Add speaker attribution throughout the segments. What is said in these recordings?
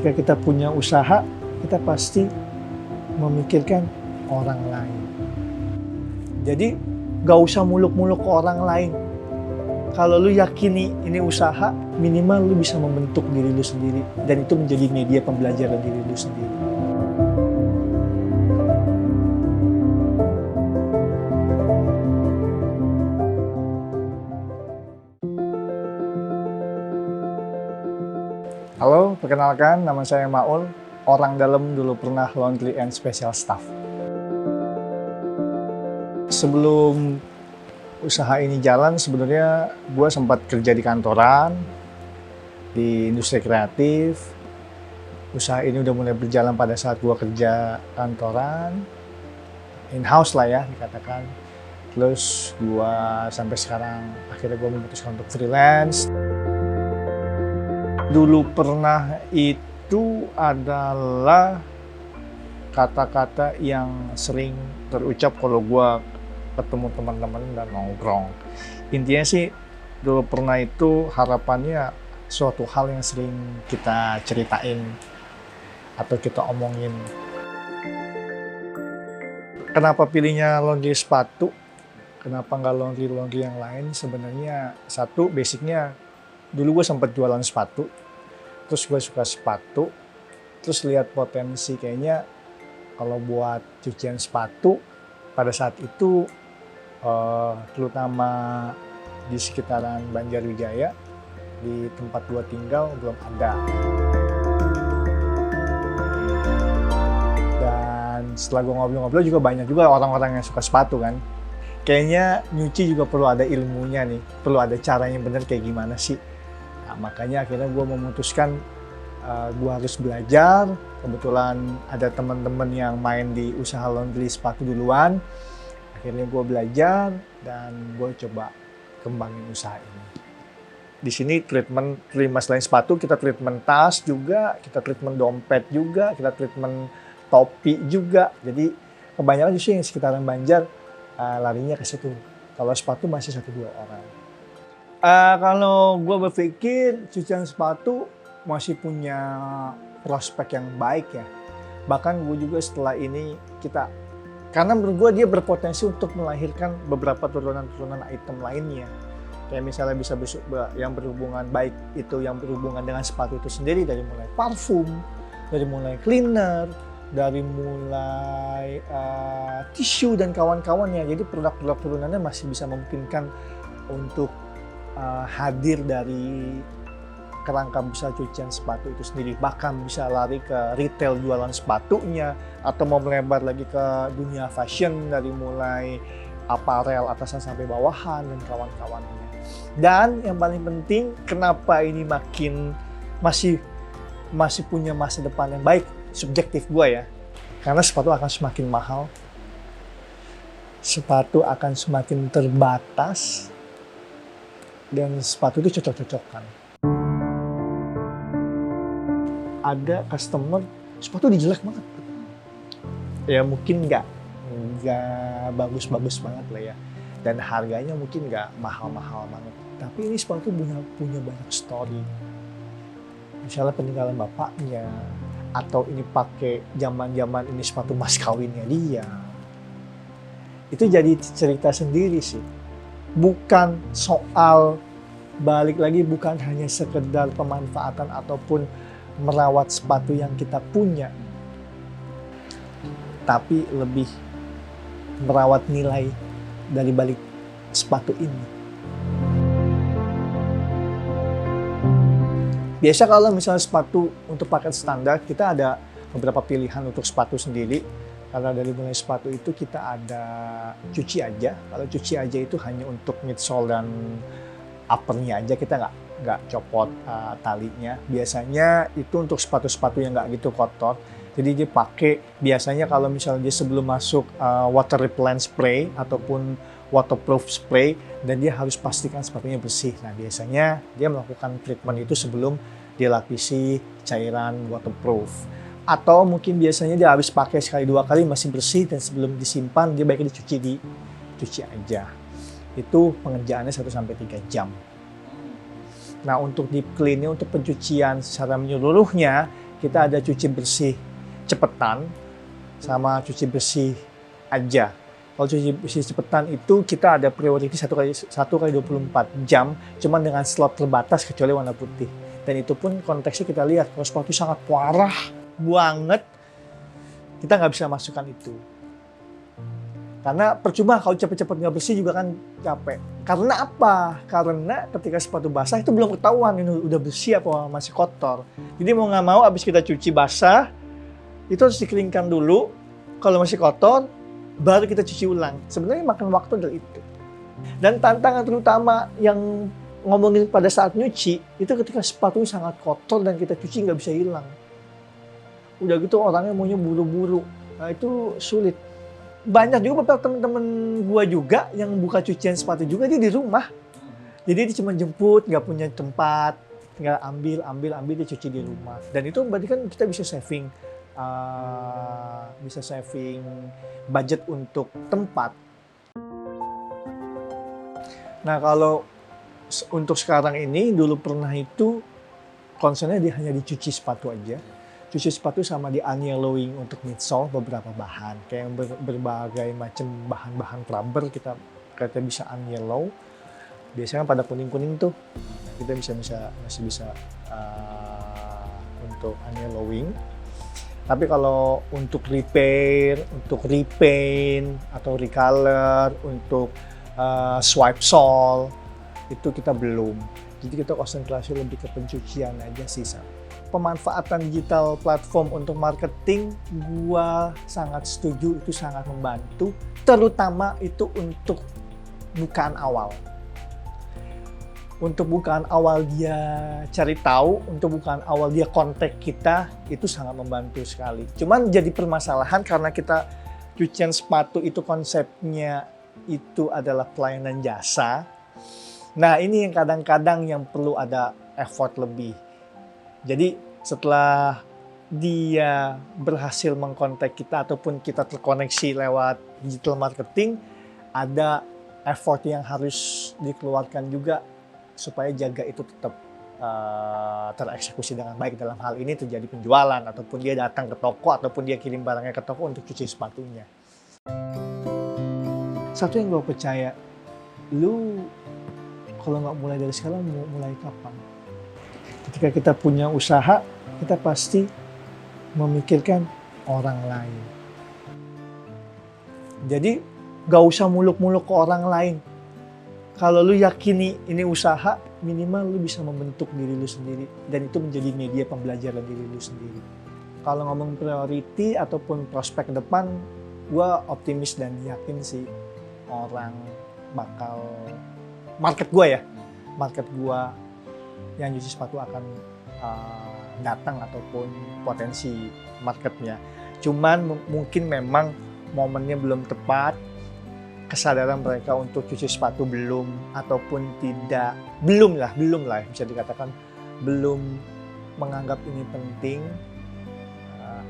Speaker 1: ketika kita punya usaha, kita pasti memikirkan orang lain. Jadi gak usah muluk-muluk ke orang lain. Kalau lu yakini ini usaha, minimal lu bisa membentuk diri lu sendiri. Dan itu menjadi media pembelajaran diri lu sendiri. Halo, perkenalkan nama saya Maul. Orang dalam dulu pernah laundry and special staff. Sebelum usaha ini jalan, sebenarnya gue sempat kerja di kantoran, di industri kreatif. Usaha ini udah mulai berjalan pada saat gue kerja kantoran, in-house lah ya dikatakan. Terus gue sampai sekarang, akhirnya gue memutuskan untuk freelance. Dulu pernah itu adalah kata-kata yang sering terucap kalau gue ketemu teman-teman dan nongkrong. Intinya sih dulu pernah itu harapannya suatu hal yang sering kita ceritain atau kita omongin. Kenapa pilihnya laundry sepatu? Kenapa nggak laundry yang lain? Sebenarnya satu, basicnya dulu gue sempat jualan sepatu. Terus gue suka sepatu. Terus lihat potensi kayaknya kalau buat cucian sepatu pada saat itu terutama di sekitaran Banjarwijaya, di tempat gua tinggal belum ada. Dan setelah gua ngobrol-ngobrol juga banyak juga orang-orang yang suka sepatu kan. Kayaknya nyuci juga perlu ada ilmunya nih, perlu ada caranya bener kayak gimana sih. Nah, makanya akhirnya gua memutuskan gua harus belajar. Kebetulan ada teman-teman yang main di usaha laundry sepatu duluan. Akhirnya gue belajar dan gue coba kembangin usaha ini. Di sini treatment selain sepatu, kita treatment tas juga, kita treatment dompet juga, kita treatment topi juga. Jadi kebanyakan justru yang sekitaran Banjar larinya ke situ. Kalau sepatu masih 1-2 orang. Kalau gue berpikir cucian sepatu masih punya prospek yang baik ya. Bahkan gue juga setelah ini karena menurut gue dia berpotensi untuk melahirkan beberapa turunan-turunan item lainnya. Kayak misalnya bisa yang berhubungan baik itu yang berhubungan dengan sepatu itu sendiri, dari mulai parfum, dari mulai cleaner, dari mulai tisu dan kawan-kawannya. Jadi produk-produk turunannya masih bisa memungkinkan untuk hadir dari kerangka besar cucian sepatu itu sendiri. Bahkan bisa lari ke retail jualan sepatunya, atau mau melebar lagi ke dunia fashion dari mulai aparel atasan sampai bawahan dan kawan-kawannya. Dan yang paling penting, kenapa ini masih punya masa depan yang baik, subjektif gue ya. Karena sepatu akan semakin mahal, sepatu akan semakin terbatas, dan sepatu itu cocok-cocokan. Ada customer sepatu dijelek banget, ya mungkin nggak bagus-bagus banget lah ya, dan harganya mungkin nggak mahal-mahal banget, tapi ini sepatu punya banyak story. Misalnya peninggalan bapaknya, atau ini pakai zaman ini sepatu mas kawinnya dia. Itu jadi cerita sendiri sih. Bukan soal, balik lagi, bukan hanya sekedar pemanfaatan ataupun merawat sepatu yang kita punya, tapi lebih merawat nilai dari balik sepatu ini. Biasa kalau misalnya sepatu untuk paket standar, kita ada beberapa pilihan untuk sepatu sendiri. Karena dari mulai sepatu itu kita ada cuci aja. Kalau cuci aja itu hanya untuk midsole dan uppernya aja, kita nggak copot talinya. Biasanya itu untuk sepatu-sepatu yang nggak gitu kotor. Jadi dia pakai biasanya kalau misalnya dia sebelum masuk water repellent spray ataupun waterproof spray, dan dia harus pastikan sepatunya bersih. Nah biasanya dia melakukan treatment itu sebelum dia lapisi cairan waterproof. Atau mungkin biasanya dia habis pakai sekali 2 kali masih bersih, dan sebelum disimpan dia baiknya dicuci aja. Itu pengerjaannya 1-3 jam. Nah untuk deep clean-nya, untuk pencucian secara menyeluruhnya, kita ada cuci bersih cepetan sama cuci bersih aja. Kalau cuci bersih cepetan itu kita ada priority 1 kali 24 jam, cuman dengan slot terbatas kecuali warna putih. Dan itu pun konteksnya kita lihat, kalau sepatu sangat parah banget, kita nggak bisa masukkan itu. Karena percuma kalau cepet-cepet nggak bersih juga kan capek. Karena apa? Karena ketika sepatu basah itu belum ketahuan ini udah bersih apa masih kotor. Jadi mau nggak mau abis kita cuci basah, itu harus dikeringkan dulu. Kalau masih kotor, baru kita cuci ulang. Sebenarnya makan waktu dari itu. Dan tantangan terutama yang ngomongin pada saat nyuci, itu ketika sepatu sangat kotor dan kita cuci nggak bisa hilang. Udah gitu orangnya maunya buru-buru. Nah itu sulit. Banyak juga beberapa teman-teman gua juga yang buka cucian sepatu juga dia di rumah. Jadi dia cuma jemput, nggak punya tempat, tinggal ambil dia cuci di rumah. Dan itu berarti kan kita bisa saving budget untuk tempat. Nah kalau untuk sekarang ini, dulu pernah itu concernnya dia hanya dicuci sepatu aja. Cuci sepatu sama di unyellowing untuk midsole beberapa bahan. Kayak berbagai macam bahan-bahan rubber kita bisa unyellow. Biasanya pada kuning-kuning tuh kita masih bisa untuk unyellowing. Tapi kalau untuk repair, untuk repaint, atau recolor, untuk swipe sole, itu kita belum. Jadi kita konsentrasi lebih ke pencucian aja sih. Pemanfaatan digital platform untuk marketing, gua sangat setuju, itu sangat membantu. Terutama itu untuk bukaan awal. Untuk bukaan awal dia cari tahu, untuk bukaan awal dia kontak kita, itu sangat membantu sekali. Cuman jadi permasalahan karena kita cucian sepatu itu konsepnya itu adalah pelayanan jasa. Nah ini yang kadang-kadang yang perlu ada effort lebih. Jadi setelah dia berhasil mengkontak kita ataupun kita terkoneksi lewat digital marketing, ada effort yang harus dikeluarkan juga supaya jaga itu tetap tereksekusi dengan baik. Dalam hal ini terjadi penjualan ataupun dia datang ke toko ataupun dia kirim barangnya ke toko untuk cuci sepatunya. Satu yang gue percaya, lu kalau nggak mulai dari sekarang mau mulai kapan? Ketika kita punya usaha, kita pasti memikirkan orang lain. Jadi gak usah muluk-muluk ke orang lain. Kalau lu yakini ini usaha, minimal lu bisa membentuk diri lu sendiri. Dan itu menjadi media pembelajaran diri lu sendiri. Kalau ngomong priority ataupun prospek depan, gue optimis dan yakin sih orang bakal, market gue yang cuci sepatu akan datang ataupun potensi marketnya. Cuman mungkin memang momennya belum tepat, kesadaran mereka untuk cuci sepatu belum lah bisa dikatakan belum menganggap ini penting,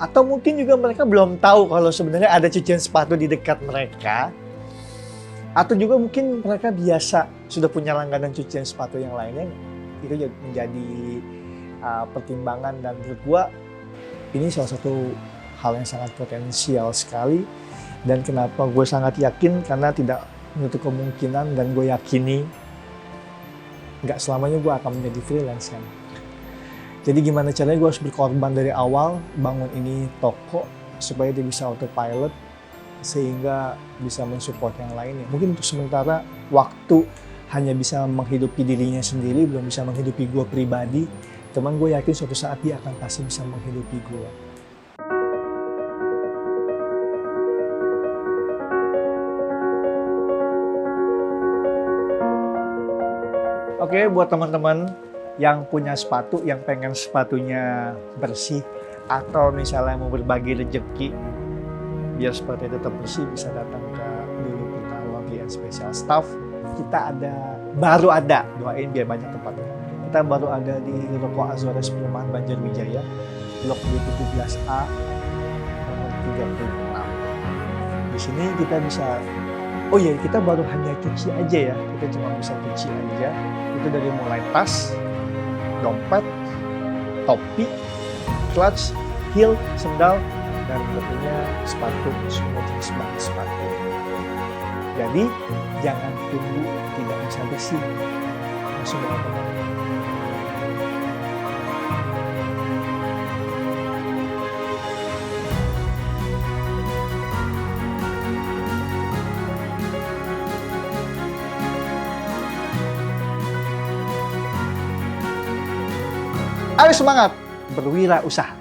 Speaker 1: atau mungkin juga mereka belum tahu kalau sebenarnya ada cucian sepatu di dekat mereka, atau juga mungkin mereka biasa sudah punya langganan cucian sepatu yang lainnya. Itu menjadi pertimbangan, dan menurut gua ini salah satu hal yang sangat potensial sekali. Dan kenapa gue sangat yakin, karena tidak menutup kemungkinan dan gue yakini nggak selamanya gue akan menjadi freelance kan. Jadi gimana caranya gue harus berkorban dari awal bangun ini toko supaya dia bisa autopilot sehingga bisa mensupport yang lainnya. Mungkin untuk sementara waktu hanya bisa menghidupi dirinya sendiri, belum bisa menghidupi gue pribadi. Cuman gue yakin suatu saat dia akan pasti bisa menghidupi gue. Oke, buat teman-teman yang punya sepatu, yang pengen sepatunya bersih, atau misalnya mau berbagi rezeki biar sepatunya tetap bersih, bisa datang ke Lulu Pita Laundry and Special Staff. Kita baru ada, doain biar banyak tempatnya. Kita baru ada di Ruko Azores Perumahan Banjarwijaya, Blok B17A, nomor 36. Di sini kita bisa, kita baru hanya cuci aja ya, kita cuma bisa cuci aja. Itu dari mulai tas, dompet, topi, clutch, heel, sendal, dan tentunya sepatu, semua jenis bahan sepatu. Jadi jangan tunggu tidak bisa bersih, langsung bawa. Ayo semangat berwirausaha.